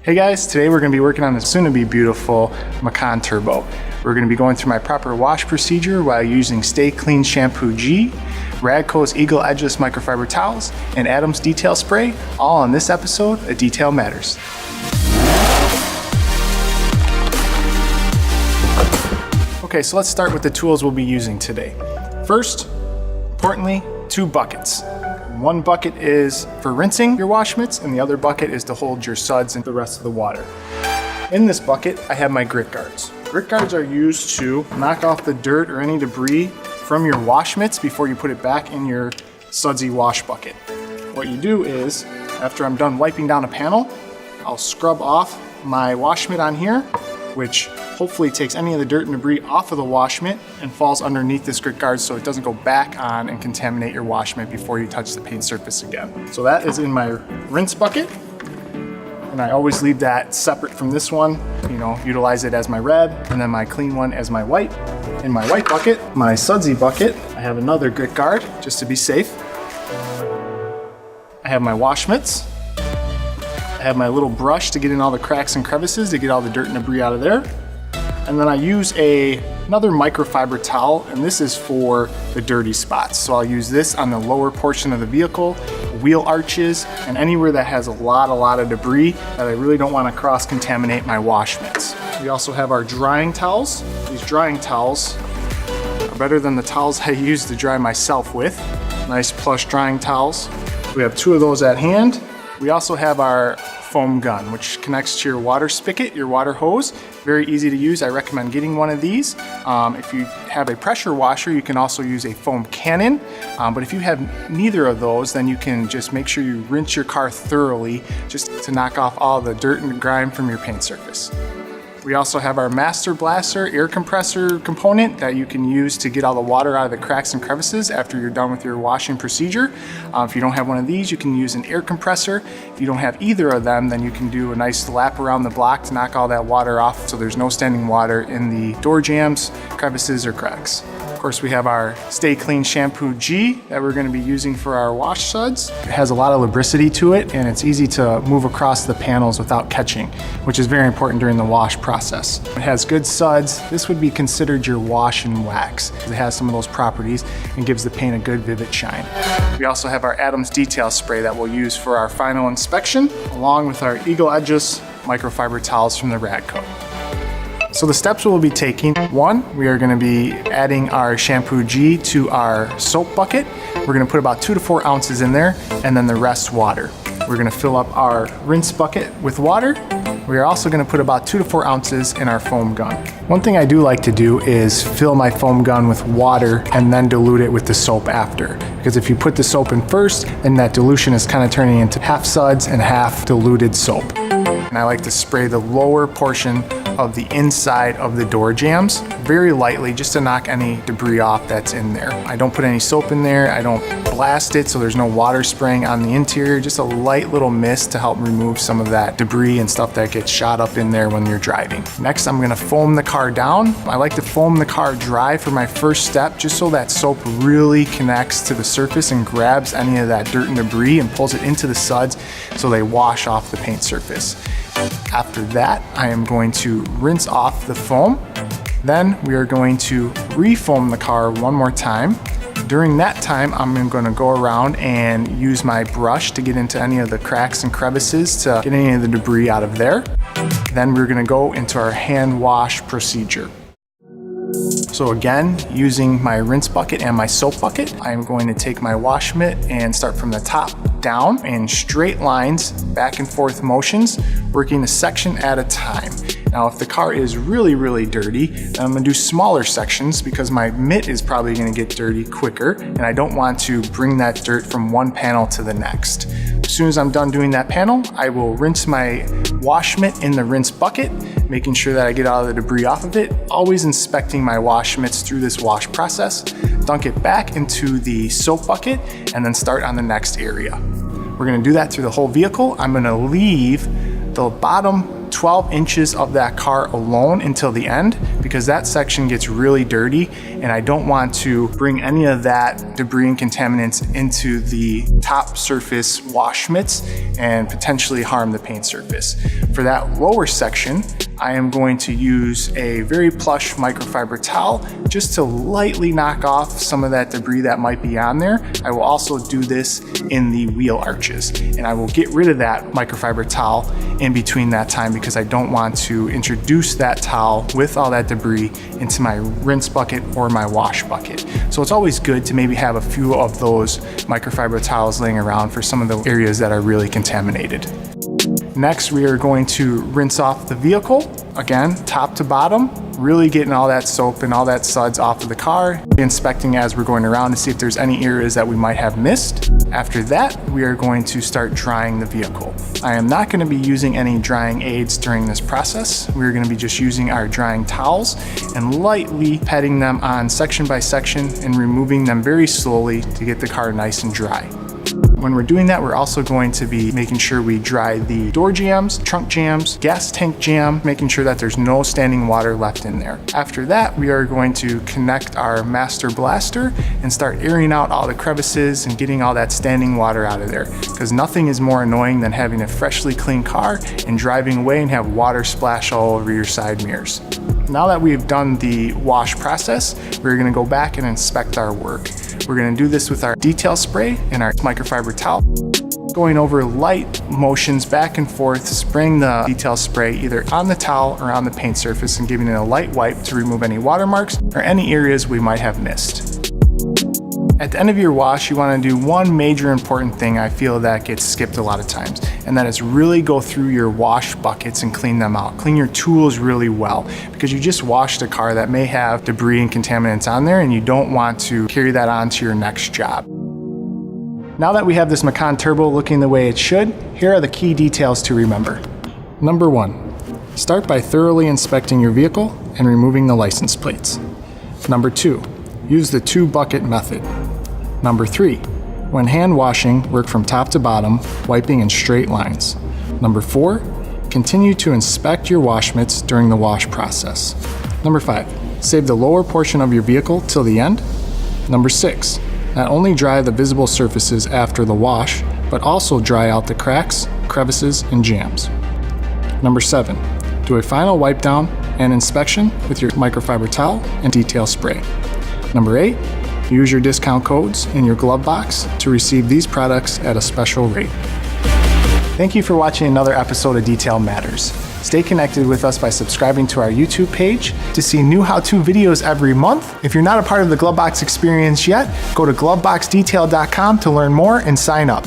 Hey guys, today we're going to be working on the soon-to-be beautiful Macan Turbo. We're going to be going through my proper wash procedure while using Stay Clean Shampoo G, Radco's Eagle Edgeless Microfiber Towels, and Adam's Detail Spray, all on this episode of Detail Matters. Okay, so let's start with the tools we'll be using today. First, importantly, 2 buckets. One bucket is for rinsing your wash mitts, and the other bucket is to hold your suds and the rest of the water. In this bucket, I have my grit guards. Grit guards are used to knock off the dirt or any debris from your wash mitts before you put it back in your sudsy wash bucket. What you do is, after I'm done wiping down a panel, I'll scrub off my wash mitt on here, which hopefully takes any of the dirt and debris off of the wash mitt and falls underneath this grit guard so it doesn't go back on and contaminate your wash mitt before you touch the paint surface again. So that is in my rinse bucket, and I always leave that separate from this one, utilize it as my red, and then my clean one as my white. In my white bucket, my sudsy bucket, I have another grit guard just to be safe. I have my wash mitts. I have my little brush to get in all the cracks and crevices to get all the dirt and debris out of there. And then I use another microfiber towel, and this is for the dirty spots. So I'll use this on the lower portion of the vehicle, wheel arches, and anywhere that has a lot of debris that I really don't want to cross-contaminate my wash mitts. We also have our drying towels. These drying towels are better than the towels I use to dry myself with. Nice plush drying towels. We have 2 of those at hand. We also have our foam gun, which connects to your water spigot, your water hose. Very easy to use. I recommend getting one of these. If you have a pressure washer, you can also use a foam cannon. But if you have neither of those, then you can just make sure you rinse your car thoroughly just to knock off all the dirt and grime from your paint surface. We also have our Master Blaster air compressor component that you can use to get all the water out of the cracks and crevices after you're done with your washing procedure. If you don't have one of these, you can use an air compressor. If you don't have either of them, then you can do a nice lap around the block to knock all that water off so there's no standing water in the door jambs, crevices, or cracks. Of course, we have our Stay Clean Shampoo G that we're going to be using for our wash suds. It has a lot of lubricity to it, and it's easy to move across the panels without catching, which is very important during the wash process. It has good suds. This would be considered your wash and wax. It has some of those properties and gives the paint a good vivid shine. We also have our Adam's Detail Spray that we'll use for our final inspection, along with our Eagle Edgeless Microfiber Towels from the Radco. So the steps we'll be taking: 1, we are going to be adding our Shampoo G to our soap bucket. We're going to put about 2 to 4 ounces in there, and then the rest water. We're going to fill up our rinse bucket with water. We are also going to put about 2 to 4 ounces in our foam gun. One thing I do like to do is fill my foam gun with water and then dilute it with the soap after. Because if you put the soap in first, then that dilution is kind of turning into half suds and half diluted soap. And I like to spray the lower portion of the inside of the door jambs very lightly, just to knock any debris off that's in there. I don't put any soap in there. I don't blast it, so there's no water spraying on the interior. Just a light little mist to help remove some of that debris and stuff that gets shot up in there when you're driving. Next, I'm gonna foam the car down. I like to foam the car dry for my first step, just so that soap really connects to the surface and grabs any of that dirt and debris and pulls it into the suds so they wash off the paint surface. After that, I am going to rinse off the foam. Then we are going to re-foam the car one more time. During that time, I'm going to go around and use my brush to get into any of the cracks and crevices to get any of the debris out of there. Then we're going to go into our hand wash procedure. So again, using my rinse bucket and my soap bucket, I'm going to take my wash mitt and start from the top down in straight lines, back and forth motions, working a section at a time. Now, if the car is really dirty, then I'm gonna do smaller sections because my mitt is probably gonna get dirty quicker, and I don't want to bring that dirt from one panel to the next. As soon as I'm done doing that panel, I will rinse my wash mitt in the rinse bucket, making sure that I get all the debris off of it, always inspecting my wash mitts through this wash process, dunk it back into the soap bucket, and then start on the next area. We're gonna do that through the whole vehicle. I'm gonna leave the bottom 12 inches of that car alone until the end, because that section gets really dirty and I don't want to bring any of that debris and contaminants into the top surface wash mitts and potentially harm the paint surface. For that lower section, I am going to use a very plush microfiber towel just to lightly knock off some of that debris that might be on there. I will also do this in the wheel arches, and I will get rid of that microfiber towel in between that time because I don't want to introduce that towel with all that debris into my rinse bucket or my wash bucket. So it's always good to maybe have a few of those microfiber towels laying around for some of the areas that are really contaminated. Next, we are going to rinse off the vehicle, again, top to bottom, really getting all that soap and all that suds off of the car, inspecting as we're going around to see if there's any areas that we might have missed. After that, we are going to start drying the vehicle. I am not going to be using any drying aids during this process. We're going to be just using our drying towels and lightly patting them on section by section and removing them very slowly to get the car nice and dry. When we're doing that, we're also going to be making sure we dry the door jambs, trunk jambs, gas tank jam, making sure that there's no standing water left in there. After that, we are going to connect our master blaster and start airing out all the crevices and getting all that standing water out of there, because nothing is more annoying than having a freshly clean car and driving away and have water splash all over your side mirrors. Now that we've done the wash process, we're going to go back and inspect our work. We're going to do this with our detail spray and our microfiber towel, going over light motions back and forth, spraying the detail spray either on the towel or on the paint surface and giving it a light wipe to remove any watermarks or any areas we might have missed. At the end of your wash, you want to do one major important thing I feel that gets skipped a lot of times, and that is really go through your wash buckets and clean them out. Clean your tools really well, because you just washed a car that may have debris and contaminants on there and you don't want to carry that on to your next job. Now that we have this Macan Turbo looking the way it should, here are the key details to remember. Number 1, start by thoroughly inspecting your vehicle and removing the license plates. Number 2, use the 2-bucket method. Number 3, when hand washing, work from top to bottom, wiping in straight lines. Number 4, continue to inspect your wash mitts during the wash process. Number 5, save the lower portion of your vehicle till the end. Number 6, not only dry the visible surfaces after the wash, but also dry out the cracks, crevices, and jams. Number 7, do a final wipe down and inspection with your microfiber towel and detail spray. Number 8, use your discount codes in your glove box to receive these products at a special rate. Thank you for watching another episode of Detail Matters. Stay connected with us by subscribing to our YouTube page to see new how-to videos every month. If you're not a part of the GloveBox experience yet, go to gloveboxdetail.com to learn more and sign up.